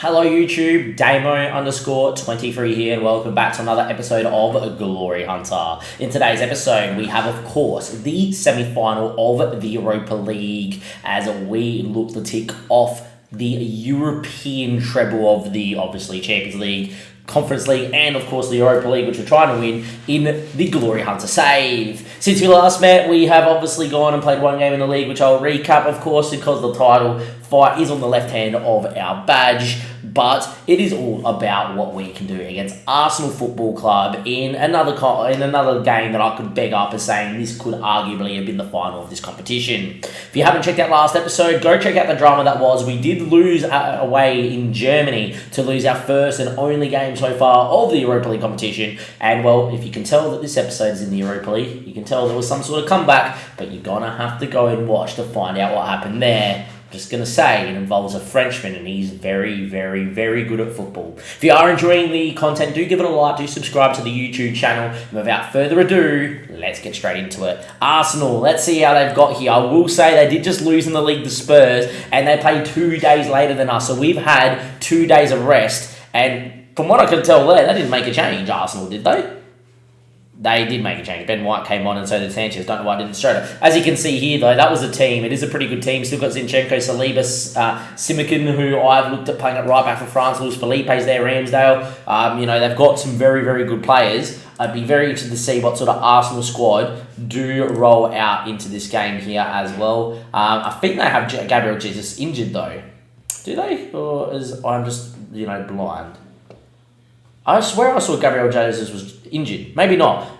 Hello YouTube, Damo_23 here and welcome back to another episode of Glory Hunter. In today's episode we have of course the semi-final of the Europa League as we look to tick off the European treble of the obviously Champions League, Conference League and of course the Europa League, which we're trying to win in the Glory Hunter save. Since we last met we have obviously gone and played one game in the league, which I'll recap of course because the title fight is on the left hand of our badge, but it is all about what we can do against Arsenal Football Club in another game that I could beg up as saying this could arguably have been the final of this competition. If you haven't checked out last episode, go check out the drama that was. We did lose away in Germany to lose our first and only game so far of the Europa League competition, and well, if you can tell that this episode is in the Europa League, you can tell there was some sort of comeback, but you're gonna have to go and watch to find out what happened there. Just going to say it involves a Frenchman and he's very, very, very good at football. If you are enjoying the content, do give it a like, do subscribe to the YouTube channel. And without further ado, let's get straight into it. Arsenal, let's see how they've got here. I will say they did just lose in the league to Spurs and they played 2 days later than us. So we've had 2 days of rest, and from what I can tell there, they didn't make a change, Arsenal, did they? They did make a change. Ben White came on and so did Sanchez. Don't know why I didn't straight up. As you can see here, though, that was a team. It is a pretty good team. Still got Zinchenko, Saliba, Simikin, who I've looked at playing at right back for France. Luis Felipe's there, Ramsdale. They've got some very, very good players. I'd be very interested to see what sort of Arsenal squad do roll out into this game here as well. I think they have Gabriel Jesus injured, though. Do they? Or is I'm just, blind? I swear I saw Gabriel Jesus was injured. Maybe not.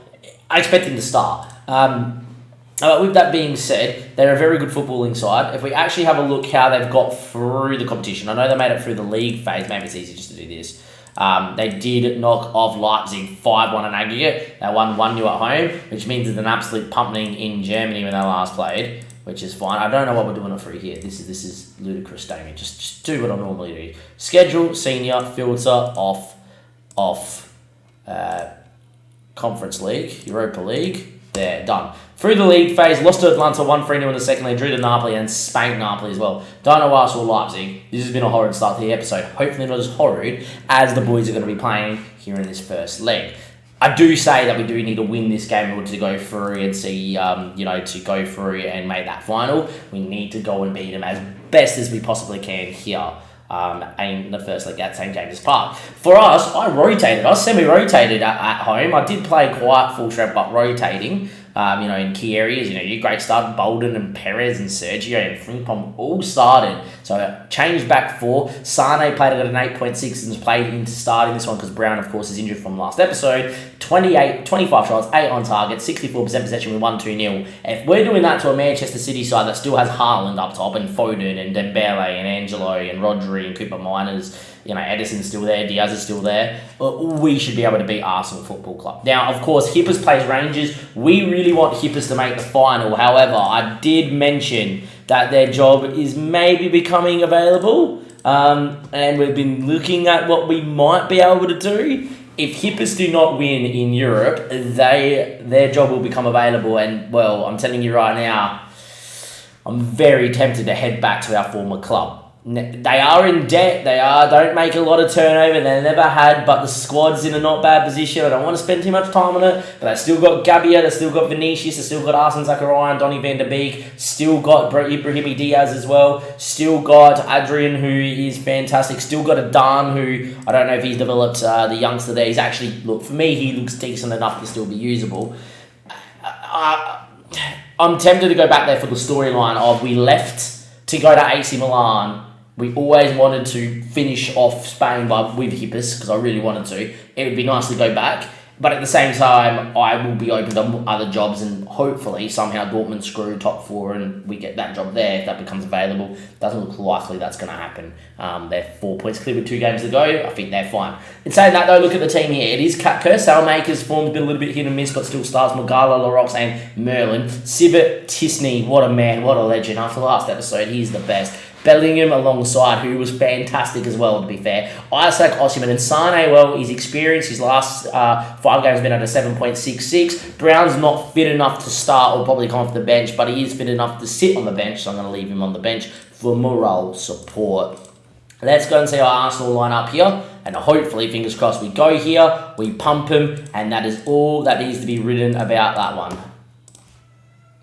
I expect him to start. With that being said, they're a very good footballing side. If we actually have a look how they've got through the competition, I know they made it through the league phase. Maybe it's easy just to do this. They did knock off Leipzig 5-1 in aggregate. They won 1-0 at home, which means it's an absolute pumping in Germany when they last played, which is fine. I don't know what we're doing it through here. This is ludicrous, Damien. Just do what I normally do. Schedule, senior, filter, off, Conference League, Europa League, there, done. Through the league phase, lost to Atlanta 1-3-0 in the second leg, drew to Napoli and spanked Napoli as well. Don't know why I saw Leipzig. This has been a horrid start to the episode. Hopefully not as horrid as the boys are going to be playing here in this first leg. I do say that we do need to win this game in order to go through and see, to go through and make that final. We need to go and beat them as best as we possibly can here. In the first leg at St. James's Park. For us, I semi-rotated at home. I did play quite full strength, but rotating, in key areas. Your great start, Bolden and Perez and Sergio and Frimpong all started. So I changed back 4. Sane played it at an 8.6 and was played into starting this one because Brown, of course, is injured from last episode. 25 shots, 8 on target, 64% possession with 1-2-0. If we're doing that to a Manchester City side that still has Haaland up top and Foden and Dembele and Angelo and Rodri and Cooper Miners, Edison's still there, Diaz is still there, we should be able to beat Arsenal Football Club. Now, of course, Hippers plays Rangers. We really want Hippers to make the final. However, I did mention that their job is maybe becoming available, and we've been looking at what we might be able to do. If Hippers do not win in Europe, their job will become available, and, well, I'm telling you right now, I'm very tempted to head back to our former club. They are in debt, don't make a lot of turnover, they never had, but the squad's in a not bad position. I don't want to spend too much time on it, but they've still got Gabbia, they've still got Vinicius, they've still got Arsene Zachariah and Donny van der Beek, still got Ibrahim Diaz as well, still got Adrian, who is fantastic, still got Adan, who, I don't know if he's developed the youngster there. He's actually, look, for me, he looks decent enough to still be usable. I'm tempted to go back there for the storyline of we left to go to AC Milan. We always wanted to finish off Spain with Hippers because I really wanted to. It would be nice to go back. But at the same time, I will be open to other jobs and hopefully somehow Dortmund screw top 4 and we get that job there if that becomes available. Doesn't look likely that's going to happen. They're 4 points clear with 2 games to go. I think they're fine. In saying that though, look at the team here. It is Curse Saelmaker's form's been a little bit hit and miss, but still starts Magala, Larox and Merlin. Sivert Tisney, what a man, what a legend. After the last episode, he's the best. Bellingham alongside, who was fantastic as well, to be fair. Isaac Osimhen and Sane, well, his experience, his last 5 games has been at a 7.66. Brown's not fit enough to start or probably come off the bench, but he is fit enough to sit on the bench, so I'm going to leave him on the bench for morale support. Let's go and see our Arsenal line up here. And hopefully, fingers crossed, we go here, we pump him, and that is all that needs to be written about that one.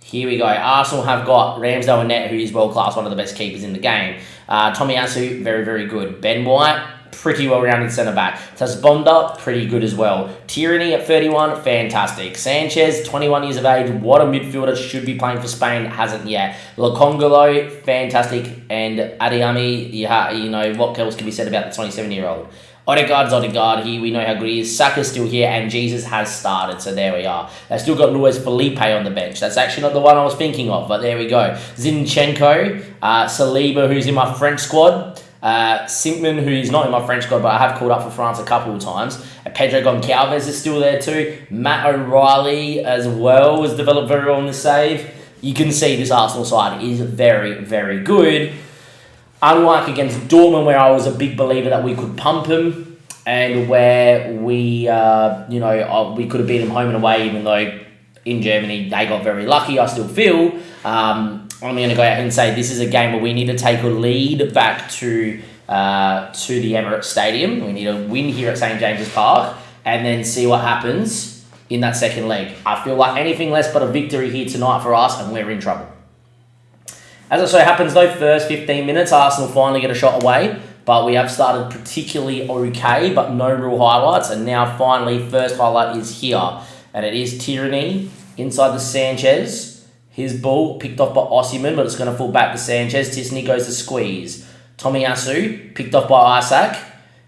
Here we go. Arsenal have got Ramsdale in net, who is world class, one of the best keepers in the game. Tomiyasu, very, very good. Ben White, pretty well-rounded centre-back. Tasbonda, pretty good as well. Tierney at 31, fantastic. Sanchez, 21 years of age, what a midfielder, should be playing for Spain, hasn't yet. Lokongolo, fantastic. And Adeyemi, you know, what else can be said about the 27-year-old? Odegaard, here we know how good he is. Saka's still here, and Jesus has started, so there we are. They've still got Luis Felipe on the bench. That's actually not the one I was thinking of, but there we go. Zinchenko, Saliba, who's in my French squad, Simpman, who is not in my French squad, but I have called up for France a couple of times. Pedro Goncalves is still there too. Matt O'Reilly as well has developed very well in the save. You can see this Arsenal side is very, very good. Unlike against Dortmund, where I was a big believer that we could pump him, and where we, we could have beat him home and away, even though in Germany they got very lucky, I still feel. I'm going to go out and say this is a game where we need to take a lead back to the Emirates Stadium. We need to win here at St. James's Park, and then see what happens in that second leg. I feel like anything less but a victory here tonight for us, and we're in trouble. As it so happens though, first 15 minutes, Arsenal finally get a shot away, but we have started particularly okay, but no real highlights, and now finally, first highlight is here, and it is Tierney inside the Sanchez. His ball picked off by Osimhen, but it's going to fall back to Sanchez. Tisney goes to squeeze. Tomiyasu picked off by Isaac,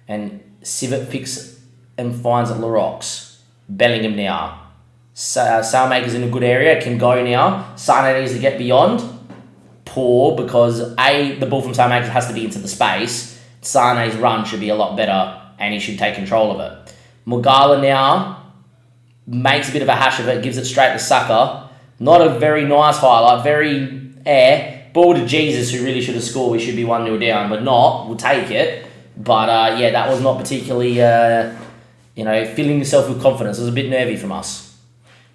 and Sivert picks and finds Lerox. Bellingham now. Saelmaker's in a good area, can go now. Sane needs to get beyond. Poor, because the ball from Saelmaker has to be into the space. Sane's run should be a lot better, and he should take control of it. Mugala now makes a bit of a hash of it, gives it straight to Saka. Not a very nice highlight, very ball to Jesus, who really should have scored. We should be 1-0 down, but not. We'll take it. But that was not particularly, filling yourself with confidence. It was a bit nervy from us.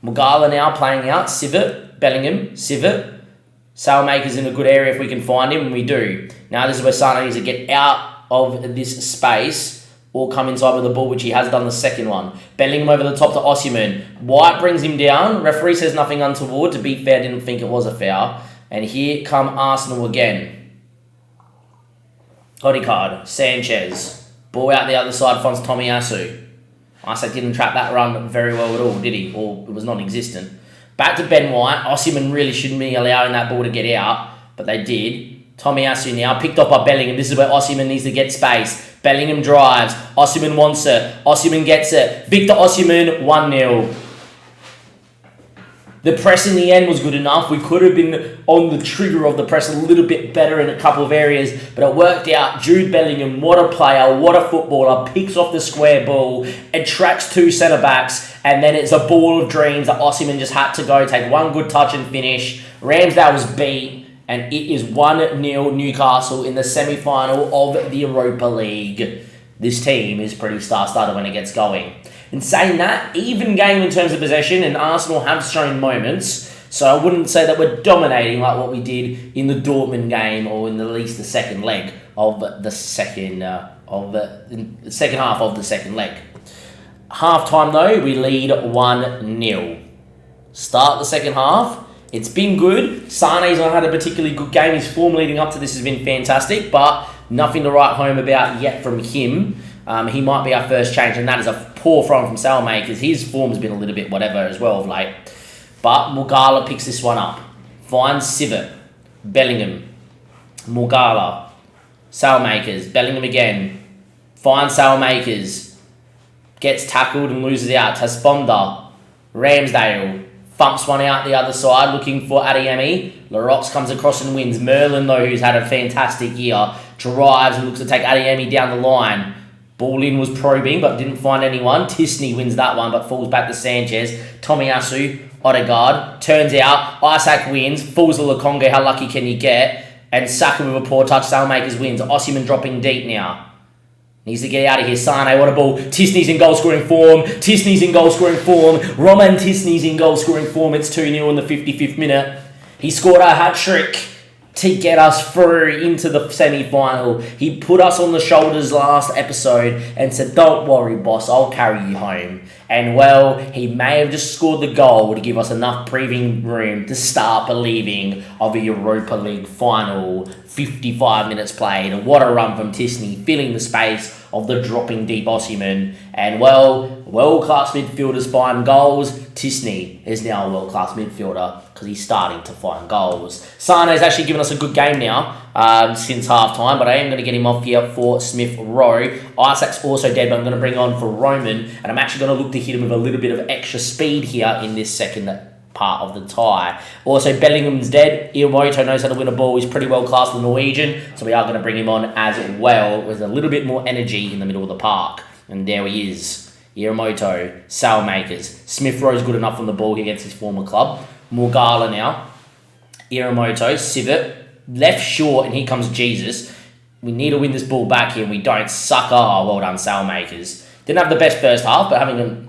Mugala now playing out. Sivert, Bellingham, Sivert. Saelmaker's in a good area if we can find him, and we do. Now this is where Sane needs to get out of this space or come inside with the ball, which he has done the second one. Bellingham over the top to Osimhen. White brings him down. Referee says nothing untoward. To be fair, didn't think it was a foul. And here come Arsenal again. Odegaard, Sanchez. Ball out the other side finds Tomiyasu. Isaac didn't trap that run very well at all, did he? Or it was non-existent. Back to Ben White. Osimhen really shouldn't be allowing that ball to get out, but they did. Tomiyasu now, picked up by Bellingham. This is where Osimhen needs to get space. Bellingham drives. Osimhen wants it. Osimhen gets it. Victor Osimhen, 1-0. The press in the end was good enough. We could have been on the trigger of the press a little bit better in a couple of areas, but it worked out. Jude Bellingham, what a player, what a footballer, picks off the square ball, attracts two centre-backs, and then it's a ball of dreams that Osimhen just had to go take one good touch and finish. Ramsdale was beat, and it is 1-0 Newcastle in the semi-final of the Europa League. This team is pretty star-studded when it gets going. In saying that, even game in terms of possession, and Arsenal have shown moments, so I wouldn't say that we're dominating like what we did in the Dortmund game, or in at least the second leg of the second half of the second leg. Half time though, we lead 1-0. Start the second half. It's been good. Sane's not had a particularly good game. His form leading up to this has been fantastic, but nothing to write home about yet from him. He might be our first change, and that is a poor throw from Saelmaker. His form's been a little bit whatever as well of late. But Mugala picks this one up. Finds Sivert. Bellingham. Mugala. Saelmakers. Bellingham again. Finds Saelmakers. Gets tackled and loses out. Tasbonda. Ramsdale. Thumps one out the other side looking for Adeyemi. Lerox comes across and wins. Merlin, though, who's had a fantastic year, drives and looks to take Adeyemi down the line. Ball in was probing, but didn't find anyone. Tisney wins that one, but falls back to Sanchez. Tomiyasu, Odegaard. Turns out, Isaac wins. Falls to Lokonga. How lucky can you get? And Saka with a poor touch. Saelmakers wins. Osimhen dropping deep now. Needs to get out of here. Sane, what a ball. Tisney's in goal-scoring form. Roman Tisney's in goal-scoring form. It's 2-0 in the 55th minute. He scored a hat-trick. to get us through into the semi-final. He put us on the shoulders last episode and said, don't worry, boss, I'll carry you home. And, well, he may have just scored the goal to give us enough breathing room to start believing of a Europa League final. 55 minutes played, and what a run from Tisney, filling the space of the dropping deep Osimhen. And, well, world-class midfielders find goals. Tisney is now a world-class midfielder because he's starting to find goals. Sane's actually given us a good game now since half-time, but I am going to get him off here for Smith Rowe. Isaac's also dead, but I'm going to bring on for Roman, and I'm actually going to look to hit him with a little bit of extra speed here in this second part of the tie. Also, Bellingham's dead. Iwamoto knows how to win a ball. He's pretty well classed, the Norwegian, so we are going to bring him on as well with a little bit more energy in the middle of the park. And there he is. Iwamoto, Sailmakers. Smith Rowe's good enough on the ball against his former club. Morgala now. Iwamoto, Civet, left short, and here comes Jesus. We need to win this ball back here, and we don't. Sucker. Well done, Sailmakers. Didn't have the best first half, but having a...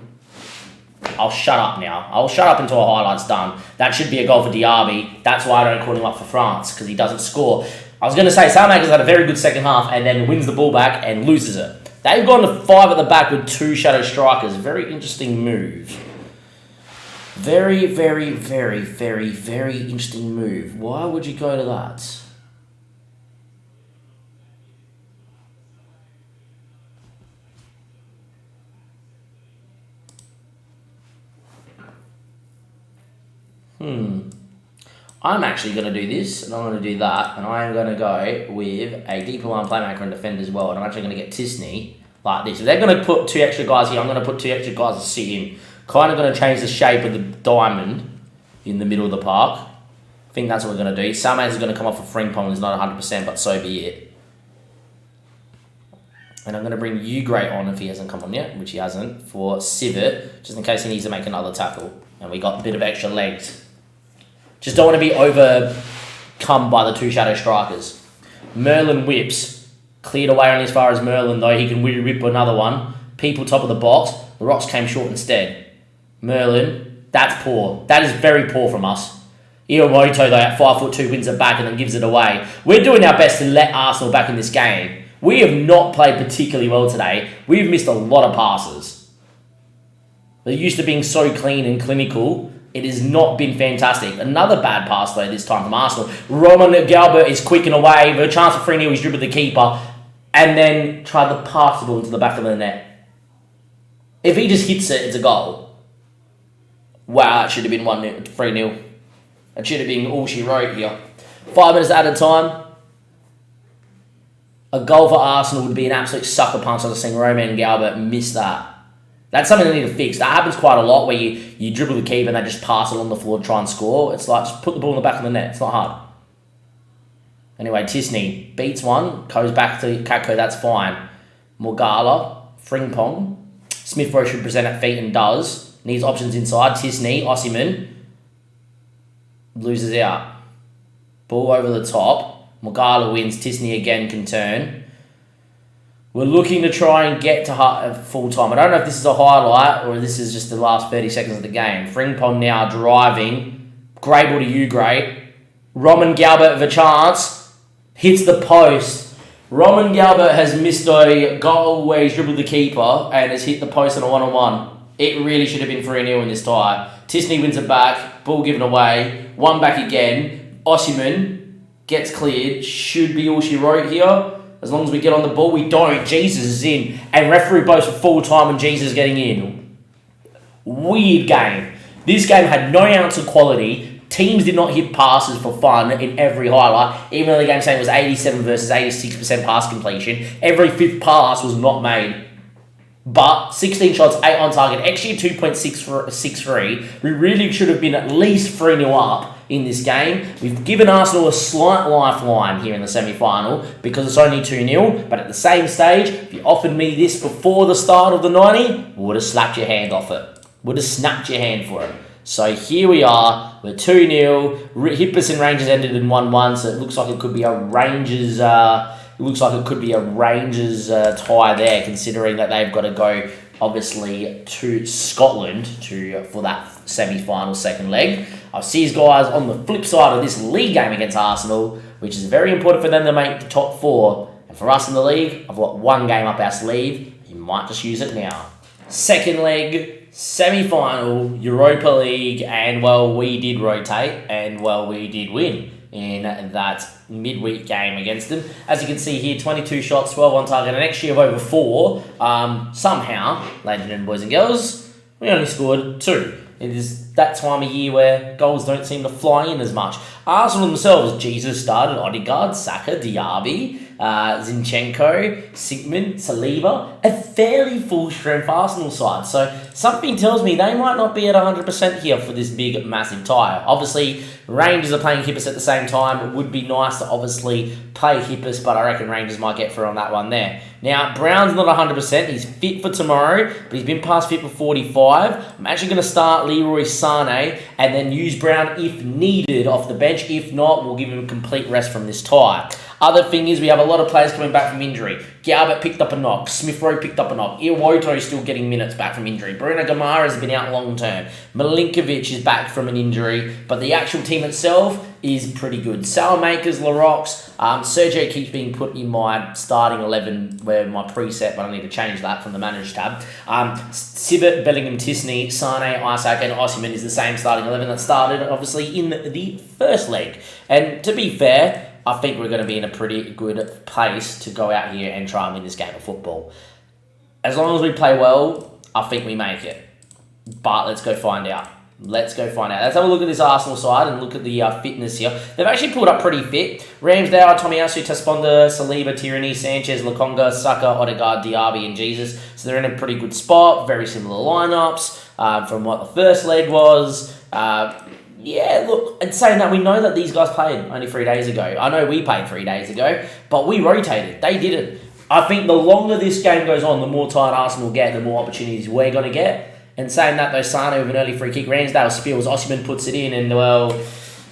I'll shut up now. I'll shut up until a highlight's done. That should be a goal for Diaby. That's why I don't call him up for France, because he doesn't score. I was going to say, Sailmakers had a very good second half and then wins the ball back and loses it. They've gone to 5 at the back with 2 shadow strikers. Very interesting move. Very, very, very, very, very interesting move. Why would you go to that? I'm actually going to do this, and I'm going to do that, and I am going to go with a deeper line playmaker and defender as well, and I'm actually going to get Tisney like this. If they're going to put 2 extra guys here, I'm going to put 2 extra guys to sit in. Kind of going to change the shape of the diamond in the middle of the park. I think that's what we're going to do. Samays is going to come off a Frimpong, is not 100%, but so be it. And I'm going to bring Ugrate on if he hasn't come on yet, which he hasn't, for Civet, just in case he needs to make another tackle. And we got a bit of extra legs. Just don't want to be overcome by the 2 shadow strikers. Merlin whips. Cleared away on as far as Merlin, though. He can whip another one. People top of the box. The rocks came short instead. Merlin, that's poor. That is very poor from us. Iwamoto, though, at 5'2", wins it back and then gives it away. We're doing our best to let Arsenal back in this game. We have not played particularly well today. We've missed a lot of passes. They're used to being so clean and clinical. It has not been fantastic. Another bad pass, though, this time from Arsenal. Roman Galbert is quicking away. With a chance for 3-0, he's dribbled the keeper. And then tried to pass the ball into the back of the net. If he just hits it, it's a goal. Wow, it should have been 3-0. It should have been all she wrote here. 5 minutes at a time. A goal for Arsenal would be an absolute sucker punch. I was seeing Roman Galbert miss that. That's something they need to fix. That happens quite a lot where you dribble the keeper and they just pass it on the floor to try and score. It's like, just put the ball in the back of the net. It's not hard. Anyway, Tisney beats one, goes back to Kakko, that's fine. Morgala, Frimpong. Smith Rowe should present at feet and does. Needs options inside. Tisney, Osimhen. Loses out. Ball over the top. Morgala wins. Tisney again can turn. We're looking to try and get to full time. I don't know if this is a highlight or this is just the last 30 seconds of the game. Frimpong now driving. Great ball to Ugrate. Roman Galbert with a chance. Hits the post. Roman Galbert has missed a goal where he's dribbled the keeper and has hit the post on a one-on-one. It really should have been 3-0 in this tie. Tisney wins it back. Ball given away. One back again. Osimhen gets cleared. Should be all she wrote here. As long as we get on the ball, we don't. Jesus is in. And referee boasts full time and Jesus is getting in. Weird game. This game had no ounce of quality. Teams did not hit passes for fun in every highlight. Even though the game saying it was 87 versus 86% pass completion. Every 5th pass was not made. But 16 shots, 8 on target. XG 2.63. We really should have been at least 3-0 up in this game. We've given Arsenal a slight lifeline here in the semi-final because it's only 2-0, but at the same stage, if you offered me this before the start of the 90, would have slapped your hand off it. Would have snapped your hand for it. So here we are, we're 2-0, Hippers and Rangers ended in 1-1, so it looks like it could be a Rangers tie there, considering that they've got to go obviously to Scotland for that semi-final second leg. I'll see you guys on the flip side of this league game against Arsenal which is very important for them to make the top 4. And for us in the league, I've got one game up our sleeve. You might just use it now. Second leg, semi-final, Europa League, and well, we did rotate, and well, we did win in that midweek game against them. As you can see here, 22 shots, 12 on target, an XG of over 4. Somehow, ladies and boys and girls, we only scored 2. It is that time of year where goals don't seem to fly in as much. Arsenal themselves, Jesus started, Odegaard, Saka, Diaby, Zinchenko, Sigmund, Saliba, a fairly full-strength Arsenal side. So something tells me they might not be at 100% here for this big, massive tie. Obviously, Rangers are playing Hippos at the same time. It would be nice to obviously play Hippos, but I reckon Rangers might get through on that one there. Now, Brown's not 100%. He's fit for tomorrow, but he's been past fit for 45. I'm actually going to start Leroy Sané and then use Brown if needed off the bench. If not, we'll give him a complete rest from this tie. Other thing is we have a lot of players coming back from injury. Galbert picked up a knock. Smith Rowe picked up a knock. Iwoto is still getting minutes back from injury. Bruno Gamara has been out long term. Milinkovic is back from an injury. But the actual team itself is pretty good. Salamakers, Larox. Sergio keeps being put in my starting 11 where my preset, but I need to change that from the Manage tab. Sivert, Bellingham, Tisney, Sane, Isaac, and Osimhen is the same starting 11 that started, obviously, in the first leg. And to be fair, I think we're going to be in a pretty good place to go out here and try and win this game of football. As long as we play well, I think we make it. But let's go find out. Let's have a look at this Arsenal side and look at the fitness here. They've actually pulled up pretty fit. Ramsdale, Tomiyasu, Tasponda, Saliba, Tierney, Sanchez, Lokonga, Saka, Odegaard, Diaby, and Jesus. So they're in a pretty good spot. Very similar lineups from what the first leg was. Yeah, look, and saying that, we know that these guys played only 3 days ago. I know we played 3 days ago, but we rotated. They didn't. I think the longer this game goes on, the more tired Arsenal get, the more opportunities we're going to get. And saying that, though, Sane with an early free kick, Ramsdale spills, Osimhen puts it in, and, well,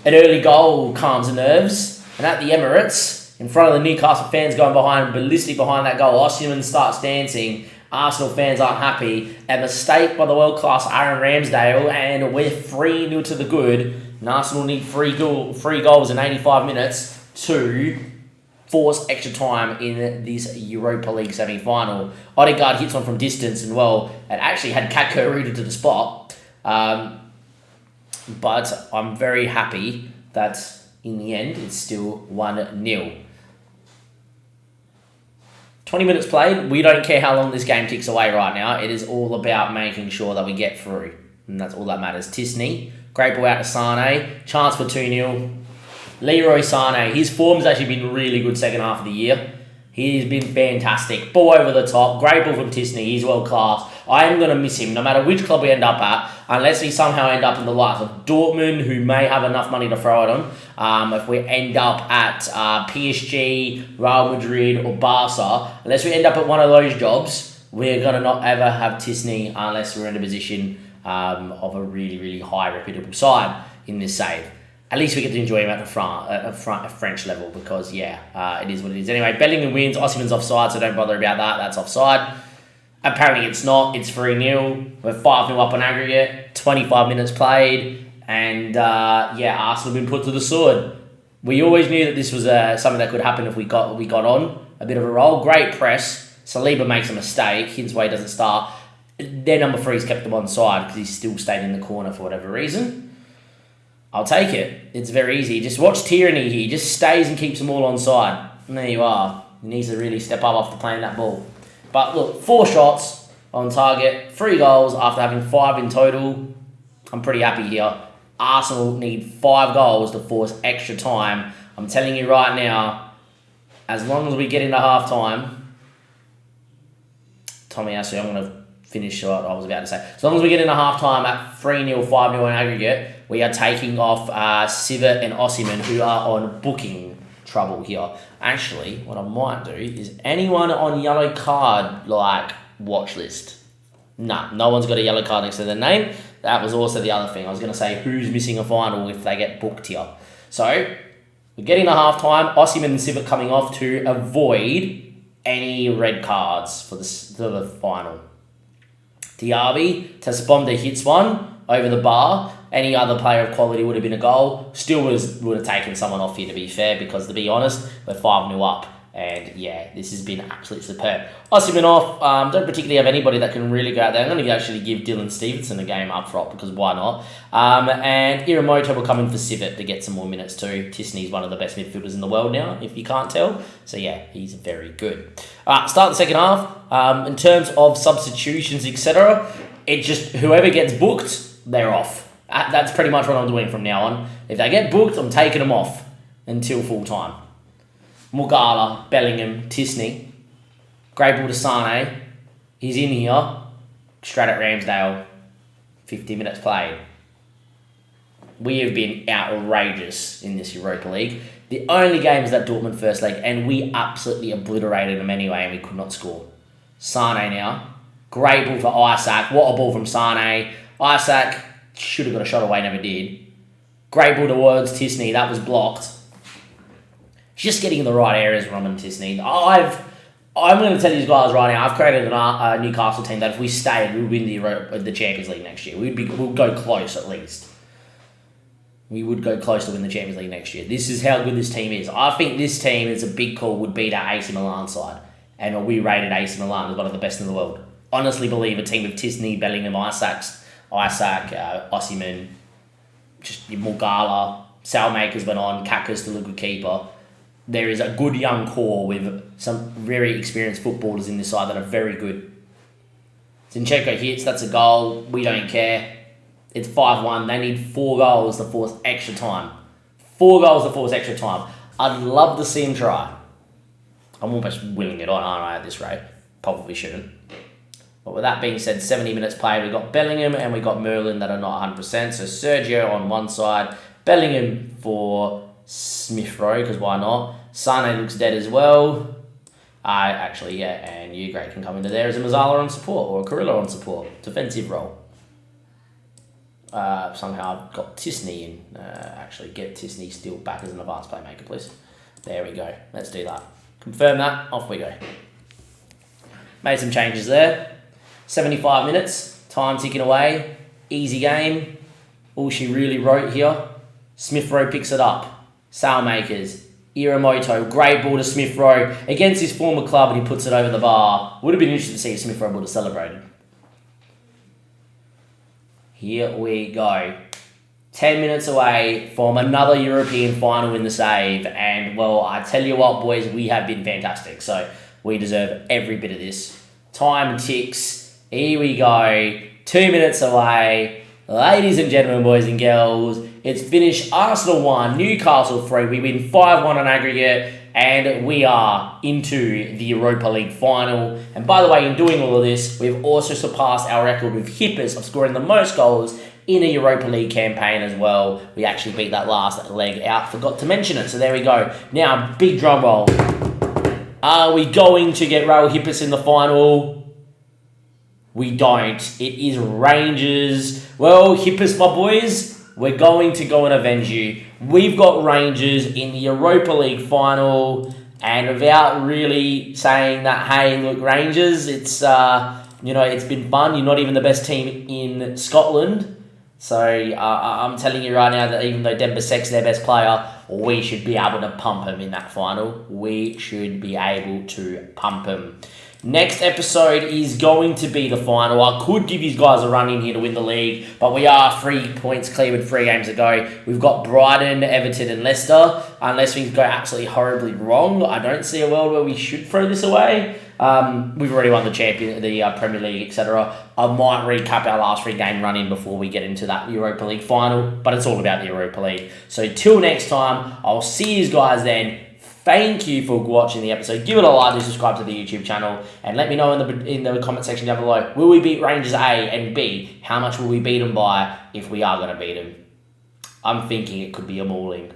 an early goal calms the nerves. And at the Emirates, in front of the Newcastle fans going ballistic behind that goal, Osimhen starts dancing. Arsenal fans aren't happy. A mistake by the world-class Aaron Ramsdale, and we're 3-0 to the good. And Arsenal need three goals in 85 minutes to force extra time in this Europa League semi-final. Odegaard hits one from distance, and, well, it actually had Katko rooted to the spot. But I'm very happy that, in the end, it's still 1-0. 20 minutes played. We don't care how long this game ticks away right now. It is all about making sure that we get through. And that's all that matters. Tisney, great ball out to Sane. Chance for 2-0. Leroy Sane, his form's actually been really good second half of the year. He's been fantastic. Ball over the top. Great ball from Tisney. He's world class. I am going to miss him no matter which club we end up at, unless we somehow end up in the likes of Dortmund, who may have enough money to throw at him. If we end up at PSG, Real Madrid, or Barca, unless we end up at one of those jobs, we're going to not ever have Tisney unless we're in a position of a really, really high reputable side in this save. At least we get to enjoy him at the French level because, yeah, it is what it is. Anyway, Bellingham wins. Osimhen's offside, so don't bother about that. That's offside. Apparently it's not. It's 3-0. We're 5-0 up on aggregate. 25 minutes played. And, Arsenal have been put to the sword. We always knew that this was something that could happen if we got on a bit of a roll. Great press. Saliba makes a mistake. Hinsway doesn't start. Their number 3's kept them on side because he's still stayed in the corner for whatever reason. I'll take it. It's very easy. Just watch Tierney here. He just stays and keeps them all on side. And there you are. He needs to really step up after playing that ball. But look, 4 shots on target, 3 goals after having 5 in total. I'm pretty happy here. Arsenal need 5 goals to force extra time. I'm telling you right now, as long as we get into half-time, Tomiyasu, I'm going to finish what I was about to say. As long as we get into half-time at 3-0, 5-0 in aggregate, we are taking off Sivert and Osimhen, who are on booking trouble here. Actually, what I might do is anyone on yellow card, watch list. Nah, no one's got a yellow card next to their name. That was also the other thing. I was going to say who's missing a final if they get booked here. So, we're getting to half-time. Osimhen and Sivert coming off to avoid any red cards for the final. Diaby, Tasponda hits one over the bar. Any other player of quality would have been a goal. Still would have taken someone off here, to be fair, because to be honest, we're 5-0 up. And yeah, this has been absolutely superb. Osimhen don't particularly have anybody that can really go out there. I'm going to actually give Dylan Stevenson a game up front because why not? And Iramoto will come in for Civet to get some more minutes too. Tisney's one of the best midfielders in the world now, if you can't tell. So yeah, he's very good. Start the second half. In terms of substitutions, etc., it just whoever gets booked, they're off. That's pretty much what I'm doing from now on. If they get booked, I'm taking them off until full time. Mugala, Bellingham, Tisney, Grey Ball to Sane. He's in here. Straight at Ramsdale. 50 minutes played. We have been outrageous in this Europa League. The only game is that Dortmund first leg, and we absolutely obliterated them anyway, and we could not score. Sane now. Great ball for Isaac. What a ball from Sane. Isaac should have got a shot away, never did. Great ball towards Tisney. That was blocked. Just getting in the right areas, Roman Tisney. I'm going to tell you guys right now, I've created a Newcastle team that if we stayed, we would win the Champions League next year. We'll go close at least. We would go close to win the Champions League next year. This is how good this team is. I think this team, is a big call, would beat our AC Milan side. And we rated AC Milan as one of the best in the world. Honestly believe a team of Tisney, Bellingham, Isaac, Osimhen, just Mugala, Salmakers went on, Kaka's still a good keeper. There is a good young core with some very experienced footballers in this side that are very good. Zinchenko hits, that's a goal. We don't care. It's 5-1. They need 4 goals to force extra time. 4 goals to force extra time. I'd love to see him try. I'm almost willing it on, aren't I, at this rate? Probably shouldn't. But with that being said, 70 minutes played. We've got Bellingham and we've got Merlin that are not 100%. So Sergio on one side. Bellingham for Smith Rowe, because why not? Sane looks dead as well. And Ugrate can come into there as a Mazzala on support or a Carrillo on support. Defensive role. Somehow I've got Tisney in. Get Tisney still back as an advanced playmaker, please. There we go. Let's do that. Confirm that. Off we go. Made some changes there. 75 minutes. Time ticking away. Easy game. All she really wrote here. Smith Rowe picks it up. Sailmakers. Iramoto. Great ball to Smith Rowe. Against his former club, and he puts it over the bar. Would have been interesting to see if Smith Rowe would have celebrated. Here we go. 10 minutes away from another European final in the save. And, well, I tell you what, boys, we have been fantastic. So we deserve every bit of this. Time ticks. Here we go. 2 minutes away. Ladies and gentlemen, boys and girls, it's finished Arsenal 1, Newcastle 3. We win 5-1 on aggregate. And we are into the Europa League final. And by the way, in doing all of this, we've also surpassed our record with Hippers of scoring the most goals in a Europa League campaign as well. We actually beat that last leg out. Forgot to mention it. So there we go. Now, big drum roll. Are we going to get Raul Hippers in the final? We don't. It is Rangers. Well, Hippers, my boys, we're going to go and avenge you. We've got Rangers in the Europa League final, and without really saying that, hey, look, Rangers, it's it's been fun. You're not even the best team in Scotland, so I'm telling you right now that even though Denver Sek's their best player, we should be able to pump him in that final. We should be able to pump him. Next episode is going to be the final. I could give you guys a run in here to win the league, but we are 3 points clear with 3 games to go. We've got Brighton, Everton and Leicester. Unless things go absolutely horribly wrong, I don't see a world where we should throw this away. We've already won the Premier League, etc. I might recap our last 3 game run in before we get into that Europa League final, but it's all about the Europa League. So till next time, I'll see you guys then. Thank you for watching the episode. Give it a like and subscribe to the YouTube channel. And let me know in the comment section down below. Will we beat Rangers A and B? How much will we beat them by if we are going to beat them? I'm thinking it could be a mauling.